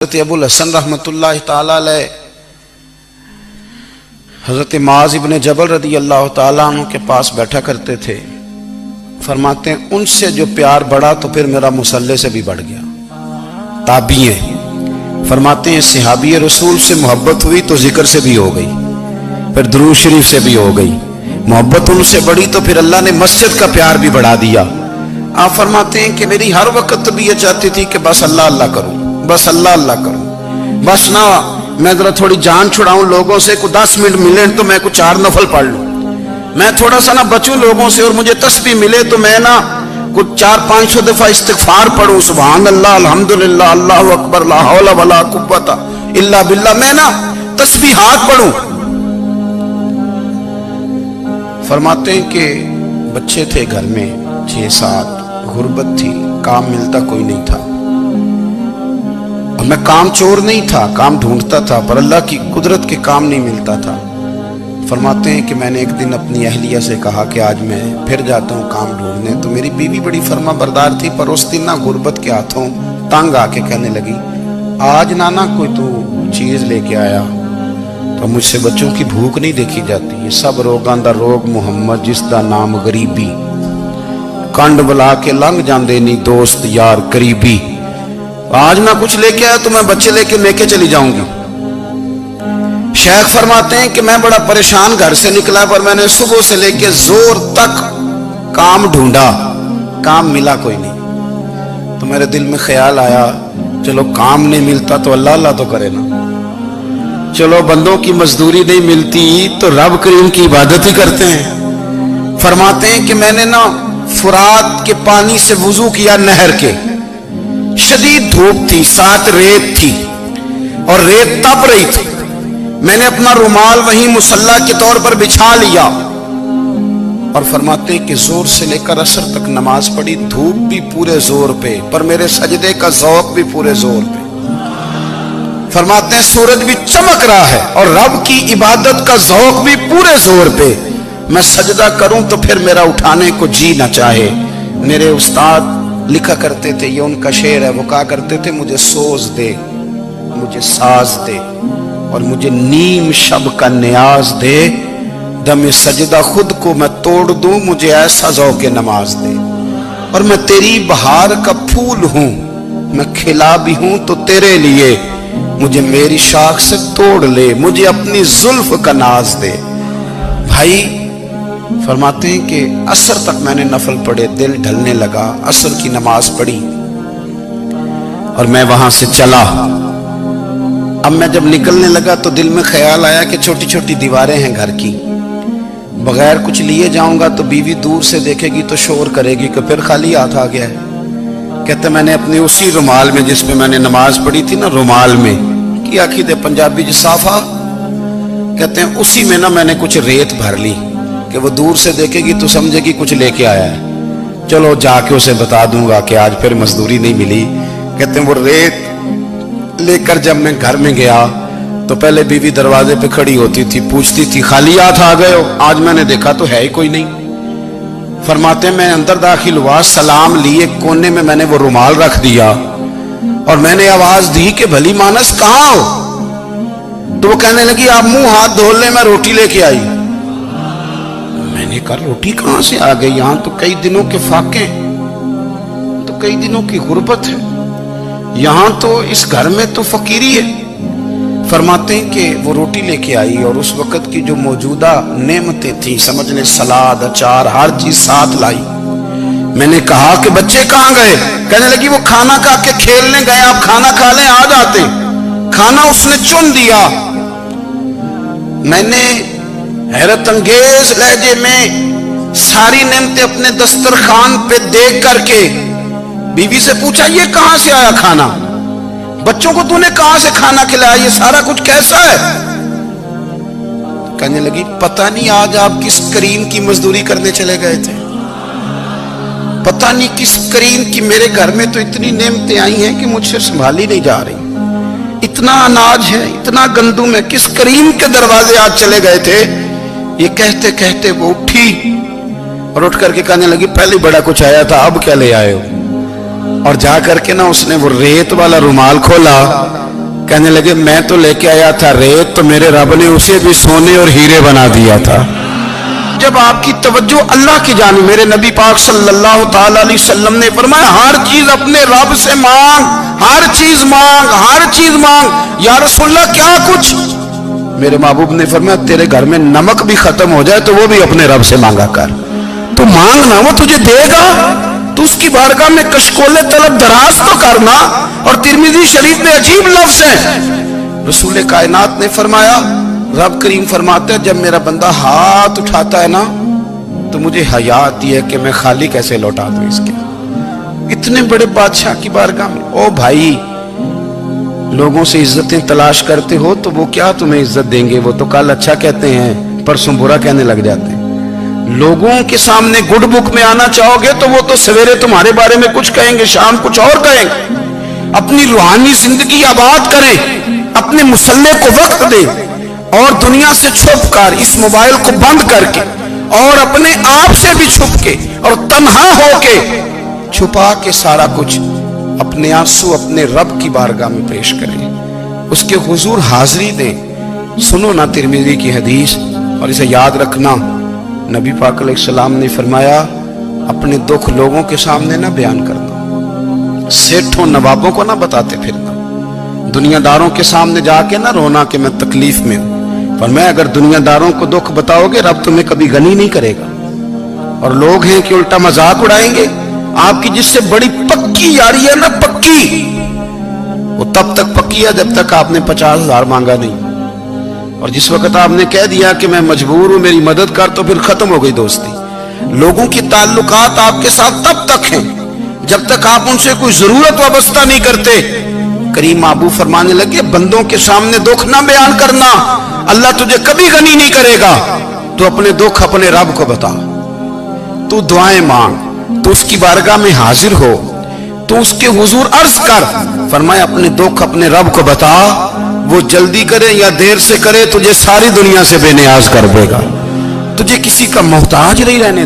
حضرت ابو الحسن رحمتullah تعالی علیہ حضرت معاذ ابن جبل رضی اللہ تعالیٰ عنہ کے پاس بیٹھا کرتے تھے. فرماتے ہیں ان سے جو پیار بڑھا تو پھر میرا مصلی سے بھی بڑھ گیا. تابعی ہیں. فرماتے ہیں صحابی رسول سے محبت ہوئی تو ذکر سے بھی ہو گئی, پھر درود شریف سے بھی ہو گئی. محبت ان سے بڑھی تو پھر اللہ نے مسجد کا پیار بھی بڑھا دیا. آپ فرماتے ہیں کہ میری ہر وقت طبیعت چاہتی تھی کہ بس اللہ اللہ کروں, بس اللہ اللہ کروں, بس نہ میں ذرا تھوڑی جان چھڑاؤں لوگوں سے, کو 10 منٹ ملے تو میں کچھ 4 نفل پڑھ لوں, میں تھوڑا سا نہ بچوں لوگوں سے, اور مجھے تسبیح ملے تو میں نہ کچھ 400-500 دفعہ استغفار پڑھوں, سبحان اللہ الحمدللہ اللہ اکبر لا حول ولا قوت الا باللہ, میں نہ تسبیحات پڑھوں. فرماتے ہیں کہ بچے تھے گھر میں 6-7, غربت تھی, کام ملتا کوئی نہیں تھا, اور میں کام چور نہیں تھا, کام ڈھونڈتا تھا, پر اللہ کی قدرت کے کام نہیں ملتا تھا. فرماتے ہیں کہ میں نے ایک دن اپنی اہلیہ سے کہا کہ آج میں پھر جاتا ہوں کام ڈھونڈنے. تو میری بیوی بڑی فرما بردار تھی, پر اس دن نہ غربت کے ہاتھوں تنگ آ کے کہنے لگی آج نانا کوئی تو چیز لے کے آیا, تو مجھ سے بچوں کی بھوک نہیں دیکھی جاتی. یہ سب روگاں دا روگ محمد جس دا نام غریبی, کنڈ بلا کے لنگ جاندے نہیں دوست یار قریبی. آج نہ کچھ لے کے آیا تو میں بچے لے کے چلی جاؤں گی. شیخ فرماتے ہیں کہ میں بڑا پریشان گھر سے نکلا, پر میں نے صبح سے لے کے زور تک کام ڈھونڈا, کام ملا کوئی نہیں. تو میرے دل میں خیال آیا چلو کام نہیں ملتا تو اللہ اللہ تو کرے نا, چلو بندوں کی مزدوری نہیں ملتی تو رب کریم کی عبادت ہی کرتے ہیں. فرماتے ہیں کہ میں نے نا فرات کے پانی سے وضو کیا, نہر کے, شدید دھوپ تھی, ساتھ ریت تھی اور ریت تپ رہی تھی. میں نے اپنا رومال وہیں مصلی کے طور پر بچھا لیا, اور فرماتے ہیں کہ زور سے لے کر عصر تک نماز پڑھی. دھوپ بھی پورے زور پہ, پر میرے سجدے کا ذوق بھی پورے زور پہ. فرماتے ہیں سورج بھی چمک رہا ہے اور رب کی عبادت کا ذوق بھی پورے زور پہ. میں سجدہ کروں تو پھر میرا اٹھانے کو جی نہ چاہے. میرے استاد لکھا کرتے تھے, یہ ان کا شعر ہے, وہ کہا کرتے تھے مجھے سوز دے, مجھے ساز دے, اور مجھے نیم شب کا نیاز دے, دم سجدہ خود کو میں توڑ دوں, مجھے ایسا ذوق نماز دے. اور میں تیری بہار کا پھول ہوں, میں کھلا بھی ہوں تو تیرے لیے, مجھے میری شاخ سے توڑ لے, مجھے اپنی زلف کا ناز دے. بھائی فرماتے ہیں کہ عصر تک میں نے نفل پڑھے, دل ڈھلنے لگا, عصر کی نماز پڑھی اور میں وہاں سے چلا. اب میں جب نکلنے لگا تو دل میں خیال آیا کہ چھوٹی چھوٹی دیواریں ہیں گھر کی, بغیر کچھ لیے جاؤں گا تو بیوی دور سے دیکھے گی تو شور کرے گی کہ پھر خالی ہاتھ آ گیا ہے. کہتے میں نے اپنے اسی رومال میں جس میں میں نے نماز پڑھی تھی نا, رومال میں کیا عقیدے پنجابی جسافہ کہتے ہیں, اسی میں نا میں نے کچھ ریت بھر لی کہ وہ دور سے دیکھے گی تو سمجھے گی کچھ لے کے آیا ہے, چلو جا کے اسے بتا دوں گا کہ آج پھر مزدوری نہیں ملی. کہتے ہیں وہ ریت لے کر جب میں گھر میں گیا تو پہلے بیوی دروازے پہ کھڑی ہوتی تھی, پوچھتی تھی خالی ہاتھ آ گئے ہو, آج میں نے دیکھا تو ہے ہی کوئی نہیں. فرماتے ہیں میں اندر داخل ہوا, سلام لیے, کونے میں نے وہ رومال رکھ دیا اور میں نے آواز دی کہ بھلی مانس کہاں ہو, تو وہ کہنے لگی آپ منہ ہاتھ دھو لیں, میں روٹی لے کے آئی. میں نے کہا روٹی کہاں سے آ گئی, یہاں تو کئی دنوں کے فاقے, تو کئی دنوں کی غربت ہے, یہاں تو اس گھر میں تو فقیری ہے. فرماتے ہیں کہ وہ روٹی لے کے آئی اور اس وقت کی جو موجودہ نعمتیں تھیں, سمجھ لیں سلاد اچار ہر چیز ساتھ لائی. میں نے کہا کہ بچے کہاں گئے, کہنے لگی وہ کھانا کھا کے کھیلنے گئے, آپ کھانا کھا لیں آ جاتے. کھانا اس نے چن دیا. میں نے حیرت انگیز لہجے میں ساری نعمتیں اپنے دسترخوان پہ دیکھ کر کے بیوی سے پوچھا یہ کہاں سے آیا کھانا, بچوں کو تو نے کہاں سے کھانا کھلایا, یہ سارا کچھ کیسا ہے. کہنے لگی پتہ نہیں آج آپ کس کریم کی مزدوری کرنے چلے گئے تھے, پتہ نہیں کس کریم کی, میرے گھر میں تو اتنی نعمتیں آئی ہیں کہ مجھ سے سنبھالی نہیں جا رہی, اتنا اناج ہے, اتنا گندم ہے, کس کریم کے دروازے آج چلے گئے تھے. یہ کہتے کہتے وہ اٹھی اور اٹھ کر کے کہنے لگی پہلے بڑا کچھ آیا تھا, اب کیا لے آئے ہو. اور جا کر کے نا اس نے وہ ریت والا رومال کھولا کہنے لگے میں تو لے کے آیا تھا ریت، تو میرے رب نے اسے بھی سونے اور ہیرے بنا دیا تھا۔ جب آپ کی توجہ اللہ کی جانب، میرے نبی پاک صلی اللہ تعالی علیہ وسلم نے فرمایا ہر چیز اپنے رب سے مانگ، ہر چیز مانگ، ہر چیز مانگ۔ یا رسول اللہ کیا کچھ؟ میرے محبوب نے فرمایا تیرے گھر میں نمک بھی ختم ہو جائے تو وہ بھی اپنے رب سے مانگا کر، تو مانگنا وہ تجھے دے گا، تو اس کی بارگاہ میں کشکول طلب دراز تو کرنا۔ اور ترمذی شریف میں عجیب لفظ ہے، رسول کائنات نے فرمایا، رب کریم فرماتے ہیں جب میرا بندہ ہاتھ اٹھاتا ہے نا تو مجھے حیا آتی ہے کہ میں خالی کیسے لوٹا دوں اس کے، اتنے بڑے بادشاہ کی بارگاہ میں۔ او بھائی، لوگوں سے عزتیں تلاش کرتے ہو تو وہ کیا تمہیں عزت دیں گے؟ وہ تو کل اچھا کہتے ہیں پرسوں برا کہنے لگ جاتے ہیں۔ لوگوں کے سامنے گڈ بک میں آنا چاہو گے تو وہ تو سویرے تمہارے بارے میں کچھ کہیں گے، شام کچھ اور کہیں گے۔ اپنی روحانی زندگی آباد کریں، اپنے مسلح کو وقت دیں، اور دنیا سے چھپ کر اس موبائل کو بند کر کے اور اپنے آپ سے بھی چھپ کے اور تنہا ہو کے چھپا کے سارا کچھ اپنے آنسو اپنے رب کی بارگاہ میں پیش کریں، اس کے حضور حاضری دیں۔ سنو نا ترمذی کی حدیث، اور اسے یاد رکھنا، نبی پاک علیہ السلام نے فرمایا اپنے دکھ لوگوں کے سامنے نہ بیان کرنا، سیٹھوں نوابوں کو نہ بتاتے پھرنا، دنیا داروں کے سامنے جا کے نہ رونا کہ میں تکلیف میں ہوں۔ فرمایا اگر دنیا داروں کو دکھ بتاؤ گے رب تمہیں کبھی غنی نہیں کرے گا، اور لوگ ہیں کہ الٹا مذاق اڑائیں گے۔ آپ کی جس سے بڑی پکی یاری ہے نا، پکی، وہ تب تک پکی ہے جب تک آپ نے 50,000 مانگا نہیں، اور جس وقت آپ نے کہہ دیا کہ میں مجبور ہوں میری مدد کر تو پھر ختم ہو گئی دوستی۔ لوگوں کی تعلقات آپ کے ساتھ تب تک ہیں جب تک آپ ان سے کوئی ضرورت وابستہ نہیں کرتے۔ کریم محبوب فرمانے لگے بندوں کے سامنے دکھ نہ بیان کرنا، اللہ تجھے کبھی غنی نہیں کرے گا۔ تو اپنے دکھ اپنے رب کو بتا، تو دعائیں مانگ، تو اس کی بارگاہ میں حاضر ہو، تو اس کے حضور عرض کر۔ فرمایا اپنے دکھ اپنے رب کو بتا، وہ جلدی کرے یا دیر سے کرے تجھے ساری دنیا سے بے نیاز کر دے گا، تجھے کسی کا محتاج نہیں رہنے